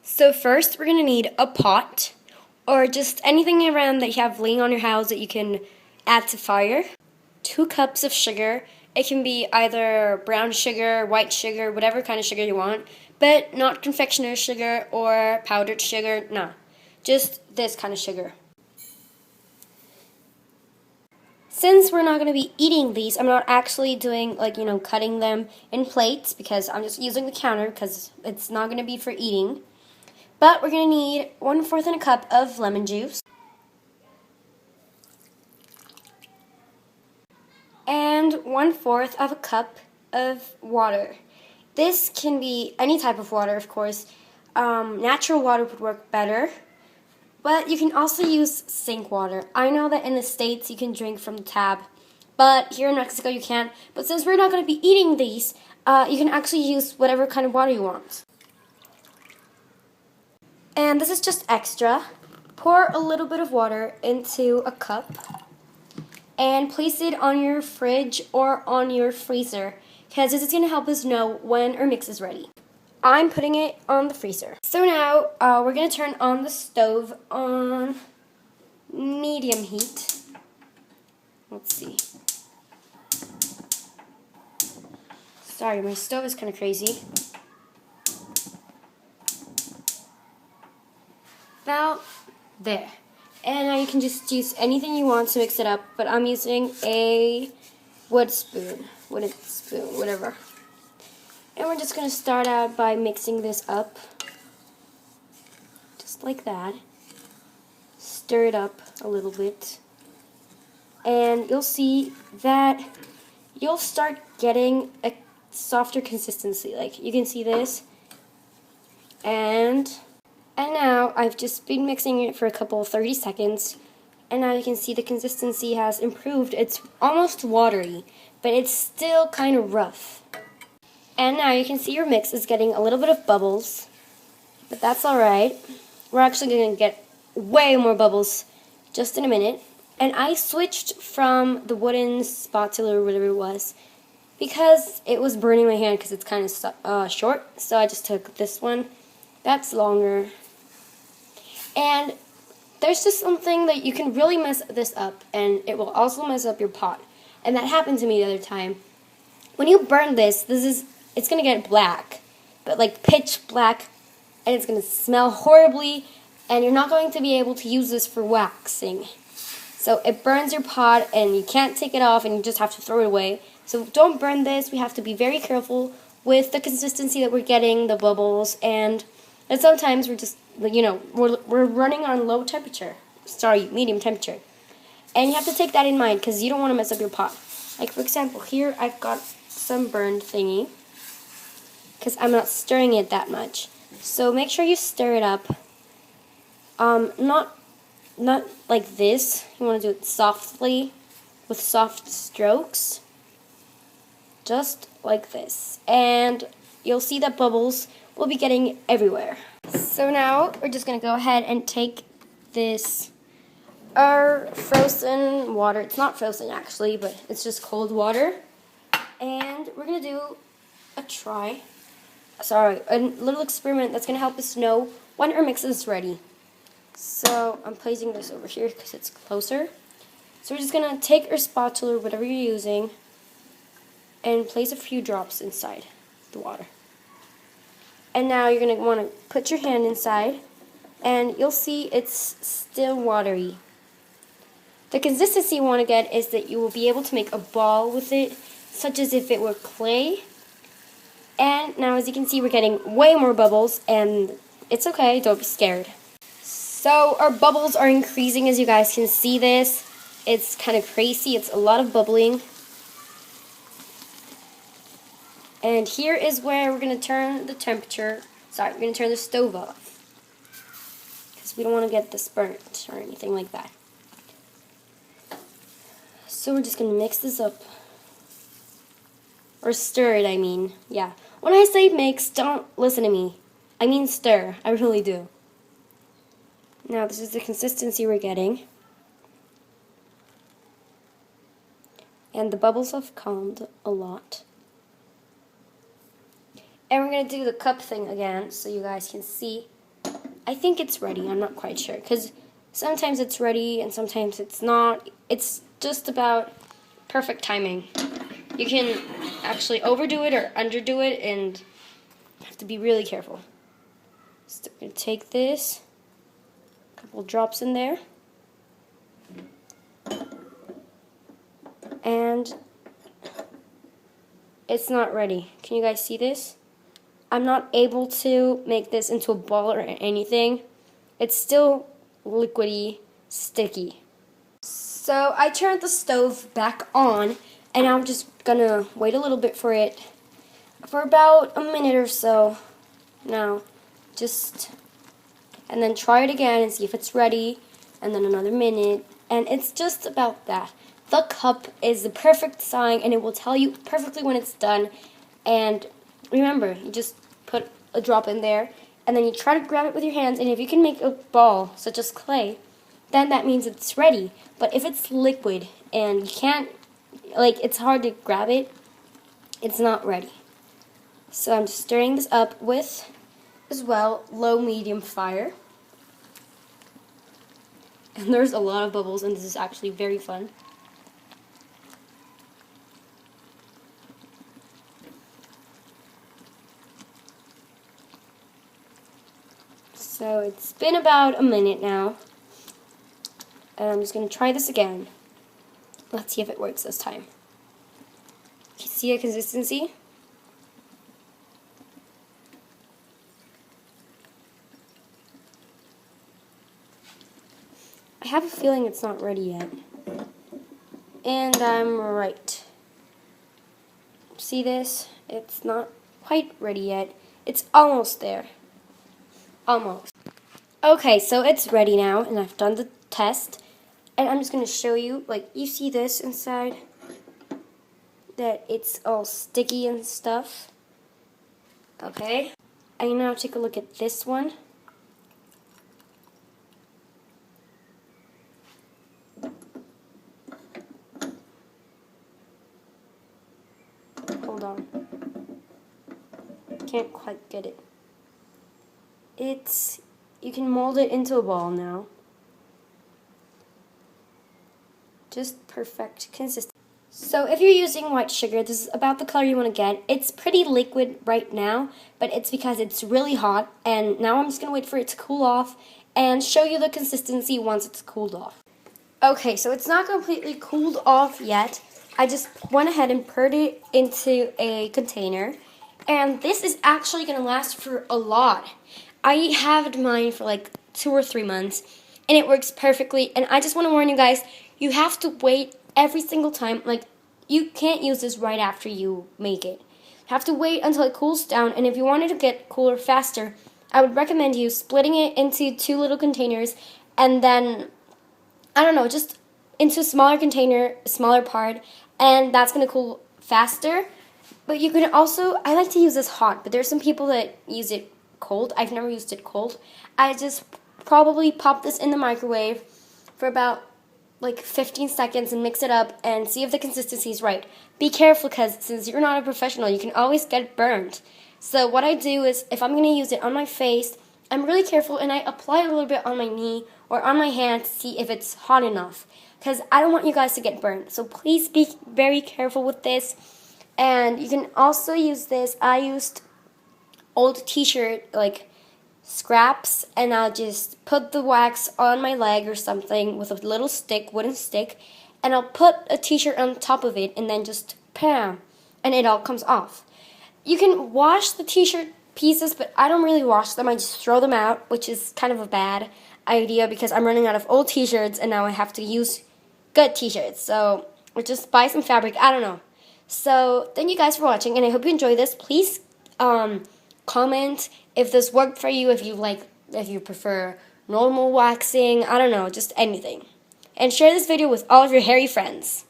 So first, we're going to need a pot, or just anything around that you have laying on your house that you can add to fire. 2 cups of sugar. It can be either brown sugar, white sugar, whatever kind of sugar you want, but not confectioner sugar or powdered sugar, no. Just this kind of sugar. Since we're not going to be eating these, I'm not actually doing, cutting them in plates because I'm just using the counter because it's not going to be for eating. But we're going to need 1/4 cup of lemon juice. And 1/4 cup of water. This can be any type of water, of course. Natural water would work better. But you can also use sink water. I know that in the States you can drink from the tap, but here in Mexico you can't. But since we're not going to be eating these, you can actually use whatever kind of water you want. And this is just extra. Pour a little bit of water into a cup and place it on your fridge or on your freezer because this is going to help us know when our mix is ready. I'm putting it on the freezer. So now we're going to turn on the stove on medium heat. Let's see. Sorry, my stove is kind of crazy. About there. And now you can just use anything you want to mix it up, but I'm using a wooden spoon, whatever. And we're just going to start out by mixing this up, just like that. Stir it up a little bit. And you'll see that you'll start getting a softer consistency. Like, you can see this. And now I've just been mixing it for a couple of 30 seconds. And now you can see the consistency has improved. It's almost watery, but it's still kind of rough. And now you can see your mix is getting a little bit of bubbles, but that's alright. We're actually going to get way more bubbles just in a minute. And I switched from the wooden spatula or whatever it was because it was burning my hand because it's kind of short. So I just took this one. That's longer. And there's just something that you can really mess this up, and it will also mess up your pot. And that happened to me the other time. When you burn this, it's going to get black, but like pitch black, and it's going to smell horribly, and you're not going to be able to use this for waxing. So it burns your pot, and you can't take it off, and you just have to throw it away. So don't burn this. We have to be very careful with the consistency that we're getting, the bubbles, and sometimes we're just, we're running on low temperature. Sorry, medium temperature. And you have to take that in mind because you don't want to mess up your pot. Like, for example, here I've got some burned thingy because I'm not stirring it that much. So make sure you stir it up. Not like this. You want to do it softly with soft strokes. Just like this. And you'll see that bubbles will be getting everywhere. So now we're just going to go ahead and take this our frozen water. It's not frozen actually, but it's just cold water. And we're going to do a little experiment that's going to help us know when our mix is ready. So I'm placing this over here because it's closer. So we're just going to take our spatula or whatever you're using and place a few drops inside the water. And now you're going to want to put your hand inside, and you'll see it's still watery. The consistency you want to get is that you will be able to make a ball with it, such as if it were clay. And now, as you can see, we're getting way more bubbles, and it's okay, don't be scared. So our bubbles are increasing, as you guys can see this. It's kind of crazy, it's a lot of bubbling. And here is where we're going to turn the we're going to turn the stove off. Because we don't want to get this burnt or anything like that. So we're just going to mix this up. Or stir it, I mean. Yeah. When I say mix, don't listen to me. I mean stir. I really do. Now this is the consistency we're getting. And the bubbles have calmed a lot. And we're going to do the cup thing again so you guys can see. I think it's ready. I'm not quite sure because sometimes it's ready and sometimes it's not. It's just about perfect timing. You can actually overdo it or underdo it and have to be really careful. So I'm going to take this, a couple drops in there, and it's not ready. Can you guys see this? I'm not able to make this into a ball or anything. It's still liquidy, sticky. So I turned the stove back on, and I'm just gonna wait a little bit for it, for about a minute or so. Now, and then try it again and see if it's ready, and then another minute, and it's just about that. The cup is the perfect sign, and it will tell you perfectly when it's done. And remember, you just put a drop in there, and then you try to grab it with your hands, and if you can make a ball, such as clay, then that means it's ready. But if it's liquid and you can't, it's hard to grab it, it's not ready. So I'm just stirring this up with, as well, low-medium fire. And there's a lot of bubbles, and this is actually very fun. So it's been about a minute now, and I'm just going to try this again. Let's see if it works this time. You see the consistency? I have a feeling it's not ready yet. And I'm right. See this? It's not quite ready yet. It's almost there. Almost. Okay, so it's ready now, and I've done the test. And I'm just going to show you, you see this inside? That it's all sticky and stuff. Okay. And now take a look at this one. Hold on. Can't quite get it. You can mold it into a ball now. Just perfect consistency. So if you're using white sugar, this is about the color you want to get. It's pretty liquid right now, but it's because it's really hot. And now I'm just going to wait for it to cool off and show you the consistency once it's cooled off. Okay, so it's not completely cooled off yet. I just went ahead and poured it into a container. And this is actually going to last for a lot. I have mine for 2 or 3 months, and it works perfectly. And I just want to warn you guys, you have to wait every single time. You can't use this right after you make it. You have to wait until it cools down, and if you wanted to get cooler faster, I would recommend you splitting it into 2 little containers, and then, I don't know, just into a smaller container, a smaller part, and that's going to cool faster. But you can also, I like to use this hot, but there's some people that use it cold. I've never used it cold. I just probably pop this in the microwave for about 15 seconds and mix it up and see if the consistency is right. Be careful because since you're not a professional, you can always get burned. So what I do is if I'm going to use it on my face, I'm really careful and I apply it a little bit on my knee or on my hand to see if it's hot enough because I don't want you guys to get burned. So please be very careful with this. And you can also use this. I used old t-shirt scraps, and I'll just put the wax on my leg or something with a little wooden stick, and I'll put a t-shirt on top of it and then just bam, and it all comes off. You can wash the t-shirt pieces, but I don't really wash them. I just throw them out, which is kind of a bad idea because I'm running out of old t-shirts and now I have to use good t-shirts. So or just buy some fabric. I don't know. So thank you guys for watching, and I hope you enjoy this. Please comment if this worked for you, if you prefer normal waxing, I don't know, just anything. And share this video with all of your hairy friends.